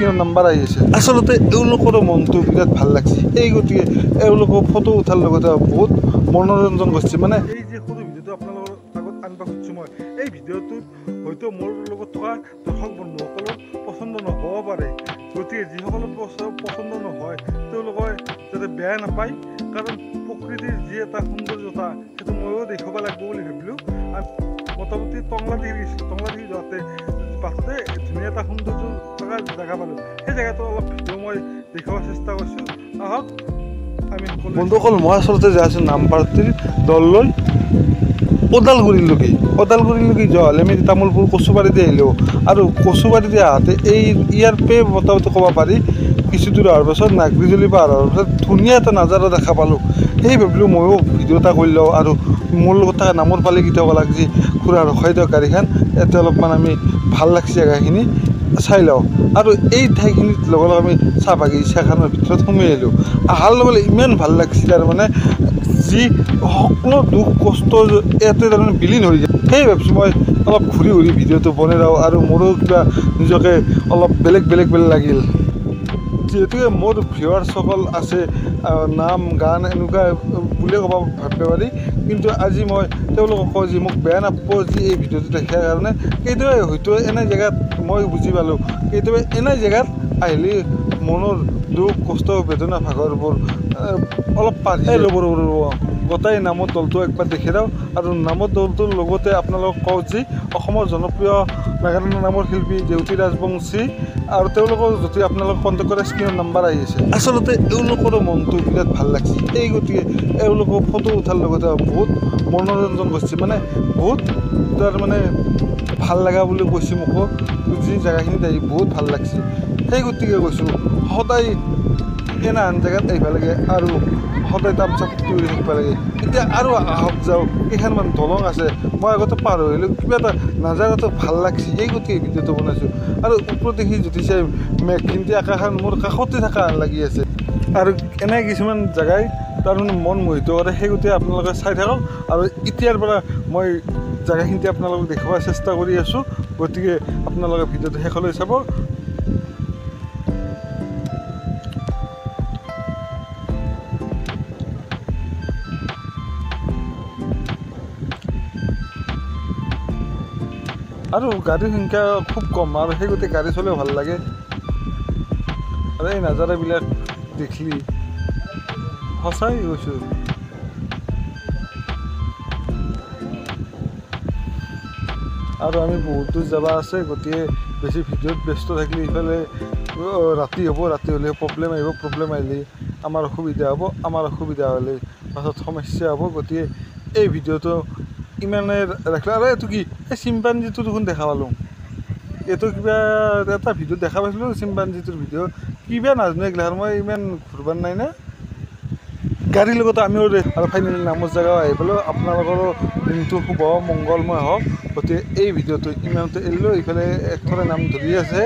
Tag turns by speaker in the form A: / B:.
A: স্ক্ৰীনৰ number আহি আছে আচলতে এওঁলোকৰ মনটো বিৰাট ভাল লাগছে এই গতিকে এওঁলোকৰ ফটো উঠাৰ লগতে বহুত মনোৰঞ্জন কৰিছে মানে এই যে সৰু ভিডিঅ'টো আপোনালোকৰ আগত আনিব খুজিছোঁ মই এই ভিডিঅ'টোত হয়তো মোৰ লগত থকা দৰ্শক বন্ধুসকলৰ পচন্দ নহ'ব পাৰে গতিকে যিসকলৰ পচন্দ নহয় তেওঁলোকে যাতে বেয়া নাপায় কাৰণ প্ৰকৃতিৰ যি এটা সৌন্দৰ্যতা সেইটো ময়ো দেখুৱাব লাগিব বুলি ভাবিলোঁ আৰু মোটামুটি টংলা দিঘি গৈছিলোঁ টংলা দিঘি যাওঁতে বাটতে ধুনীয়া এটা সৌন্দৰ্য থকা জেগা পালোঁ সেই জেগাটো অলপ ভিডিঅ' মই দেখুৱাব চেষ্টা কৰিছোঁ আহক আমি বন্ধুসকল মই আচলতে যাই আছোঁ নামপাৰটিৰ দললৈ ওদালগুৰিলৈকে যোৱা হ'লে আমি তামোলপুৰ কচুবাৰীতে আহিলোঁ আৰু কচুবাৰীতে আহোঁতে এই ইয়াৰ পে মোটামুটি ক'ব পাৰি কিছু দূৰ অহাৰ পাছত নাগৰিজুলি পাৰ হোৱাৰ পাছত ধুনীয়া এটা নাজাৰা দেখা পালোঁ সেই ভাবিলোঁ ময়ো ভিডিঅ' এটা কৰি লওঁ আৰু মোৰ লগত থকা নামৰ পালেকেইটা ক'লাক যে খুৰা ৰখাই দিয়ক গাড়ীখন ইয়াতে অলপমান আমি ভাল লাগছে জেগাখিনি চাই লওঁ আৰু এই ঠাইখিনিত লগে লগে আমি চাহ বাগিচাখনৰ ভিতৰত সোমাই আহিলোঁ অহাৰ লগে লগে ইমান ভাল লাগিছিল আৰু মানে যি সকলো দুখ কষ্ট ইয়াতে তাৰমানে বিলীন হৈ যায় সেই ভাবিছোঁ মই অলপ ঘূৰি ভিডিঅ'টো বনাই লওঁ আৰু মোৰো কিবা নিজকে অলপ বেলেগ লাগিল যিহেতুকে মোৰ ভিউৱাৰ্ছসকল আছে নাম গান এনেকুৱা বুলিয়ে ক'ব ভাবিব পাৰি কিন্তু আজি মই তেওঁলোকক কওঁ যে মোক বেয়া নাপাব যে এই ভিডিঅ'টো দেখাৰ কাৰণে কেতিয়াবা হয়তো এনে জেগাত মই বুজি পালোঁ কেতিয়াবা এনে জেগাত আহিলে মনৰ দুখ কষ্ট বেদনা ভাগৰবোৰ অলপ পাৰি ৰ'ব গোটাই নামৰ দলটো একবাৰ দেখি দিওঁ আৰু নামৰ দলটোৰ লগতে আপোনালোকক কওঁ যে অসমৰ জনপ্ৰিয় নাগালেণ্ড নামৰ শিল্পী জেউতি ৰাজবংশী আৰু তেওঁলোকৰ যদি আপোনালোক কণ্টেক্ট কৰে স্ক্ৰীনৰ নাম্বাৰ আহি আছে আচলতে এওঁলোকৰ মনটো বিৰাট ভাল লাগছে এই গতিকে এওঁলোকৰ ফটো উঠাৰ লগতে বহুত মনোৰঞ্জন কৰিছে মানে বহুত তাৰমানে ভাল লগা বুলি কৈছে মোকো যি জেগাখিনিত আহি বহুত ভাল লাগছে সেই গতিকে কৈছোঁ সদায় এনে আন জেগাত আহিব লাগে আৰু সদায় তামচাপ কৰি থাকিব লাগে এতিয়া আৰু আহক যাওঁ কেইখনমান দলং আছে মই আগতে পাৰ হৈলোঁ কিবা এটা নাজাৰাটো ভাল লাগছে এই গতিকে ভিডিঅ'টো বনাইছোঁ আৰু ওপৰত দেখি যদি চাই মেঘখিনি আকাশখন মোৰ কাষতে থকা লাগি আছে আৰু এনে কিছুমান জেগাই তাৰমানে মন মোহিত কৰে সেই গতিকে আপোনালোকে চাই থাকক আৰু এতিয়াৰ পৰা মই জেগাখিনিতে আপোনালোকক দেখুওৱাৰ চেষ্টা কৰি আছোঁ গতিকে আপোনালোকে ভিডিঅ'টো শেষলৈ চাব আৰু গাড়ীৰ সংখ্যা খুব কম আৰু সেই গতিকে গাড়ী চলিও ভাল লাগে আৰু এই নাজাৰাবিলাক দেখিলি সঁচাই কৈছোঁ আৰু আমি বহুত দূৰ যাব আছে গতিকে বেছি ভিডিঅ'ত ব্যস্ত থাকিলে ইফালে ৰাতি হ'ব ৰাতি হ'লে প্ৰব্লেম আহিলে আমাৰ অসুবিধা হ'লে পাছত সমস্যা হ'ব গতিকে এই ভিডিঅ'টো ইমানে ৰাখিলে আৰু এইটো কি এই চিম্পাঞ্জিটো দেখোন দেখা পালোঁ এইটো কিবা এটা ভিডিঅ'ত দেখা পাইছিলোঁ চিম্পাঞ্জিটোৰ ভিডিঅ' কিবা নাজানো এইগিলাখান মই ইমান ঘূৰবাৰ নাই না গাড়ীৰ লগত আমিও আৰু ফাইনেলি নামৰ জেগাও আহি পালোঁ আপোনালোকৰো দিনটো শুভ মংগলময় হওক গতিকে এই ভিডিঅ'টো ইমানতে এৰিলোঁ ইফালে একথৰে নাম ধৰি আছে